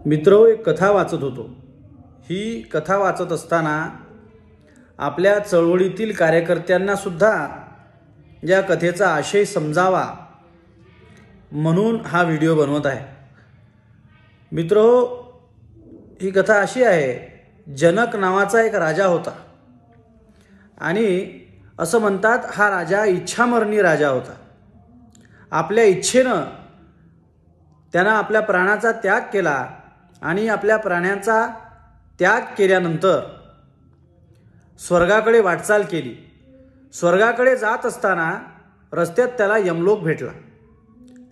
मित्र, एक कथा वाचत होतो। ही कथा वाचत असताना आपल्या चळवळीतील कार्यकर्त्यांना सुद्धा या कथेचा आशय समजावा म्हणून हा व्हिडिओ बनवत आहे। मित्र, ही कथा अशी आहे, जनक नावाचा एक राजा होता आणि असं म्हणतात हा राजा इच्छामरणी राजा होता। आपल्या इच्छेनं त्यानं आपल्या प्राणाचा त्याग केला आणि आपल्या प्राण्याचा त्याग केल्यानंतर स्वर्गाकडे वाटचाल केली। स्वर्गाकडे जात असताना रस्त्यात त्याला यमलोक भेटला।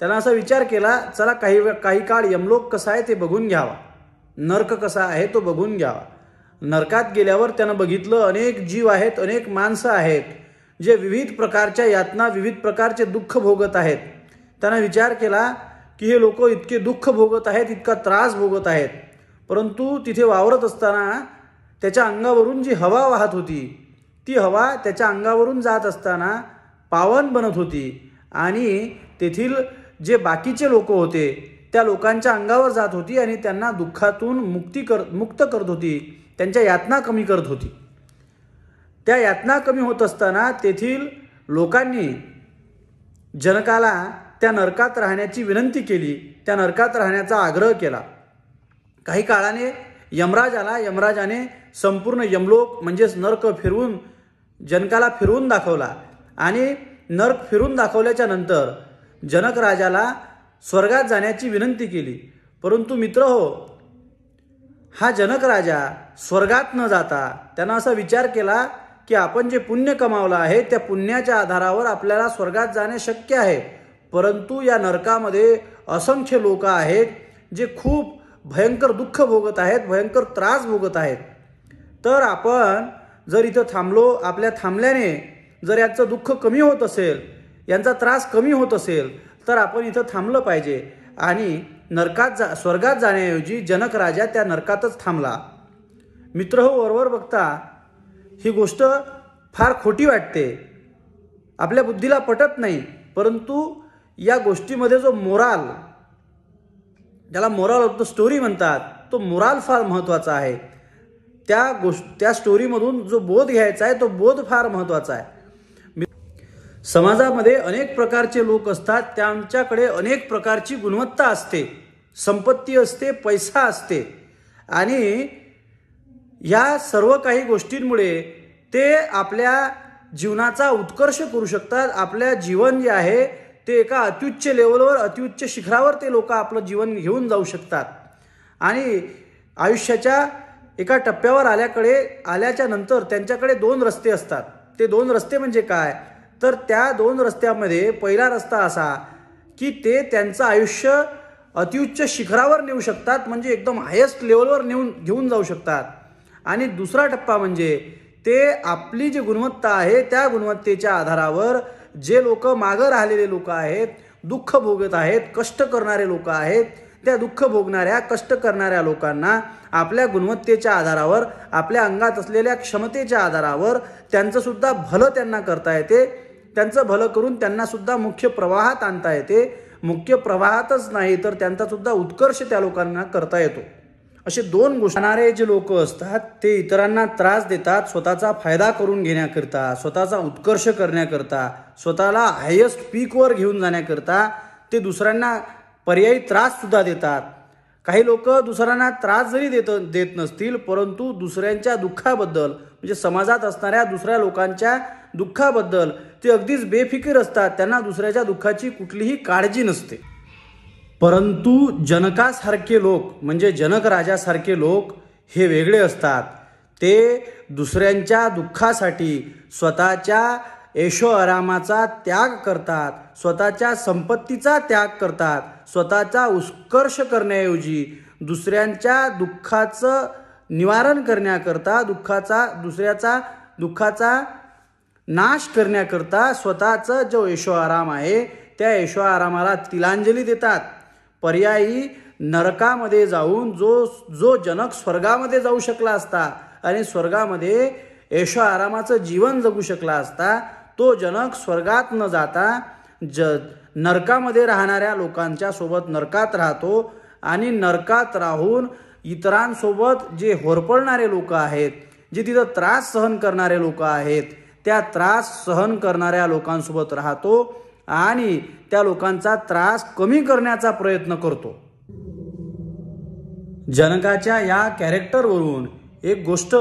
त्यानं असा विचार केला, चला काही काळ यमलोक कसा आहे ते बघून घ्यावा, नरक कसा आहे तो बघून घ्यावा। नरकात गेल्यावर त्यानं बघितलं अनेक जीव आहेत, अनेक माणसं आहेत जे विविध प्रकारच्या यातना, विविध प्रकारचे दुःख भोगत आहेत। त्यानं विचार केला की हे लोक इतके दुःख भोगत आहेत, इतका त्रास भोगत आहेत, परंतु तिथे वावरत असताना त्याच्या अंगावरून जी हवा वाहत होती ती हवा त्याच्या अंगावरून जात असताना पावन बनत होती आणि तेथील जे बाकीचे लोक होते त्या लोकांच्या अंगावर जात होती आणि त्यांना दुःखातून मुक्त करत होती, त्यांच्या यातना कमी करत होती। त्या यातना कमी होत असताना तेथील लोकांनी जनकाला त्या नरकात राहण्याची विनंती केली, त्या नरकात राहण्याचा आग्रह केला। काही काळाने यमराज आला। यमराजाने संपूर्ण यमलोक म्हणजेच नरक फिरवून जनकाला फिरवून दाखवला आणि नरक फिरून दाखवल्याच्या नंतर जनक राजाला स्वर्गात जाण्याची विनंती केली। परंतु मित्र हो, हा जनक राजा स्वर्गात न जाता त्यानं असा विचार केला की आपण जे पुण्य कमावलं आहे त्या पुण्याच्या आधारावर आपल्याला स्वर्गात जाणे शक्य आहे, परंतु या नरकामध्ये असंख्य लोक आहेत जे खूप भयंकर दुःख भोगत आहेत, भयंकर त्रास भोगत आहेत। तर आपण जर इथं थांबलो, आपल्या थांबल्याने जर याचं दुःख कमी होत असेल, यांचा त्रास कमी होत असेल तर आपण इथं थांबलं पाहिजे। आणि स्वर्गात जाण्याऐवजी जनक राजा त्या नरकातच थांबला। मित्र हो, वरवर बघता ही गोष्ट फार खोटी वाटते, आपल्या बुद्धीला पटत नाही, परंतु या गोष्टीमध्ये जो मोराल, ज्याला मोराल ऑफ द स्टोरी म्हणतात, तो मोराल फार महत्त्वाचा आहे। त्या स्टोरीमधून जो बोध घ्यायचा आहे तो बोध फार महत्त्वाचा आहे। समाजामध्ये अनेक प्रकारचे लोक असतात, त्यांच्याकडे अनेक प्रकारची गुणवत्ता असते, संपत्ती असते, पैसा असते आणि या सर्व काही गोष्टींमुळे ते आपल्या जीवनाचा उत्कर्ष करू शकतात। आपल्या जीवन जे आहे ते एका अत्युच्च लेवलवर, अत्युच्च शिखरावर ते लोक आपलं जीवन घेऊन जाऊ शकतात आणि आयुष्याच्या एका टप्प्यावर आल्याच्या नंतर त्यांच्याकडे दोन रस्ते असतात। ते दोन रस्ते म्हणजे काय, तर त्या दोन रस्त्यामध्ये पहिला रस्ता असा की ते त्यांचं आयुष्य अत्युच्च शिखरावर नेऊ शकतात, म्हणजे एकदम हायेस्ट लेवलवर घेऊन जाऊ शकतात। आणि दुसरा टप्पा म्हणजे ते आपली जी गुणवत्ता आहे त्या गुणवत्तेच्या आधारावर जे लोक मागं राहिलेले लोक आहेत, दुःख भोगत आहेत, कष्ट करणारे लोक आहेत, त्या दुःख भोगणाऱ्या, कष्ट करणाऱ्या लोकांना आपल्या गुणवत्तेच्या आधारावर, आपल्या अंगात असलेल्या क्षमतेच्या आधारावर त्यांचं सुद्धा भलं त्यांना करता येते। त्यांचं भलं करून त्यांना सुद्धा मुख्य प्रवाहात आणता येते। मुख्य प्रवाहातच नाही तर त्यांचा सुद्धा उत्कर्ष त्या लोकांना करता येतो। असे दोन गोष्टी जे लोक असतात ते इतरांना त्रास देतात, स्वतःचा फायदा करून घेण्याकरता, स्वतःचा उत्कर्ष करण्याकरता, स्वतःला हायेस्ट पीकवर घेऊन जाण्याकरता ते दुसऱ्यांना पर्यायी त्रास सुद्धा देतात। काही लोक दुसऱ्यांना त्रास जरी देत नसतील, परंतु दुसऱ्यांच्या दुःखाबद्दल, म्हणजे समाजात असणाऱ्या दुसऱ्या लोकांच्या दुःखाबद्दल ते अगदीच बेफिकीर असतात, त्यांना दुसऱ्याच्या दुःखाची कुठलीही काळजी नसते। परंतु जनकासारखे लोक, म्हणजे जनक राजासारखे लोक हे वेगळे असतात। ते दुसऱ्यांच्या दुःखासाठी स्वतःच्या ऐशो आरामाचा त्याग करतात, स्वतःच्या संपत्तीचा त्याग करतात, स्वतःचा उत्कर्ष करण्याऐवजी दुसऱ्यांच्या दुःखाचं निवारण करण्याकरता, दुसऱ्याचा दुःखाचा नाश करण्याकरता स्वतःचं जो ऐशो आराम आहे त्या ऐशो आरामाला तिलांजली देतात। पर्यायी नरकामध्ये जाऊन जो जनक स्वर्गामध्ये जाऊ शकला असता आणि स्वर्गामध्ये ऐशो आरामाचं जीवन जगू शकला असता, तो जनक स्वर्गात न जाता नरकामध्ये राहणाऱ्या लोकांच्या सोबत नरकात राहतो आणि नरकात राहून इतरांसोबत जे होरपळणारे लोक आहेत, जे तिथं त्रास सहन करणारे लोक आहेत, त्या त्रास सहन करणाऱ्या लोकांसोबत राहतो आणि त्या लोकांचा त्रास कमी करण्याचा प्रयत्न करतो. जनकाच्या या कॅरेक्टरवरून एक गोष्ट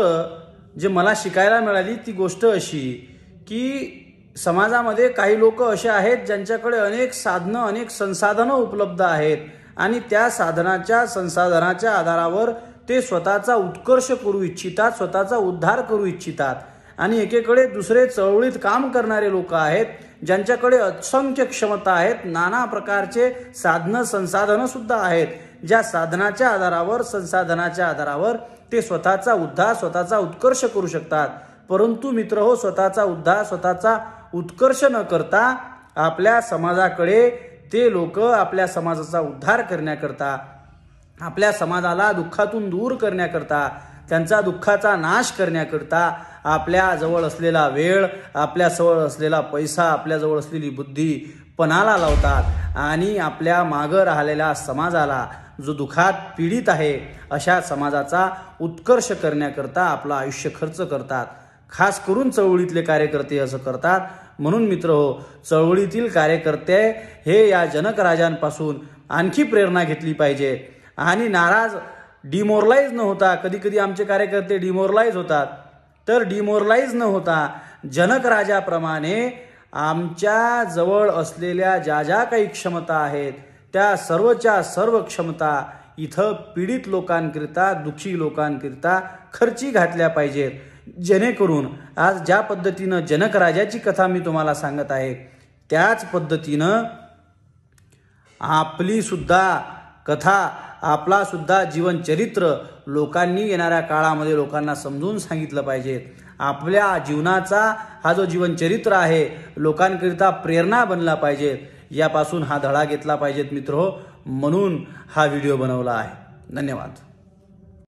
जे मला शिकायला मिळाली ती गोष्ट अशी की समाजामध्ये काही लोक असे आहेत ज्यांच्याकडे अनेक साधनं, अनेक संसाधनं उपलब्ध आहेत आणि त्या साधनाच्या संसाधनाच्या आधारावर ते स्वतःचा उत्कर्ष करू इच्छितात, स्वतःचा उद्धार करू इच्छितात. आणि एकीकडे दुसरे चळवळीत काम करणारे लोक आहेत ज्यांच्याकडे असंख्य क्षमता आहेत, नाना प्रकारचे साधनं संसाधनं सुद्धा आहेत, ज्या साधनाच्या आधारावर, संसाधनाच्या आधारावर ते स्वतःचा उद्धार, स्वतःचा उत्कर्ष करू शकतात. परंतु मित्र हो, स्वतःचा उद्धार, स्वतःचा उत्कर्ष न करता आपल्या समाजाकडे ते लोक आपल्या समाजाचा उद्धार करण्याकरता, आपल्या समाजाला दुःखातून दूर करण्याकरता, त्यांचा दुःखाचा नाश करण्याकरता आपल्या जवळ असलेला वेळ, आपल्या जवळ असलेला पैसा, आपल्या जवळ असलेली बुद्धी पणाला लावतात आणि आपल्या मागं राहिलेल्या समाजाला, जो दुःखात पीडित आहे अशा समाजाचा उत्कर्ष करण्याकरता आपलं आयुष्य खर्च करतात. खास करून चळवळीतले कार्यकर्ते असं करतात. म्हणून मित्र हो, चळवळीतील कार्यकर्ते हे या जनक राजांपासून आणखी प्रेरणा घेतली पाहिजे आणि नाराज, डिमोरलाइज न होता, कधी कधी आमचे कार्यकर्ते डिमोरलाइज होतात, तर डिमोरलाइज न होता जनक राजाप्रमाणे आमच्या जवळ असलेल्या ज्या ज्या काही क्षमता आहेत त्या सर्वच्या सर्व क्षमता इथं पीडित लोकांकरिता, दुःखी लोकांकरिता खर्ची घातल्या पाहिजेत, जेणेकरून आज ज्या पद्धतीनं जनक राजाची कथा मी तुम्हाला सांगत आहे त्याच पद्धतीनं आपली सुद्धा कथा, आपला सुद्धा जीवनचरित्र लोकांनी येणाऱ्या काळामध्ये लोकांना समजून सांगितलं पाहिजे. आपल्या जीवनाचा हा जो जीवनचरित्र आहे लोकांकरिता प्रेरणा बनला पाहिजे, यापासून हा धडा घेतला पाहिजेत मित्र हो. म्हणून हा व्हिडिओ बनवला आहे. धन्यवाद.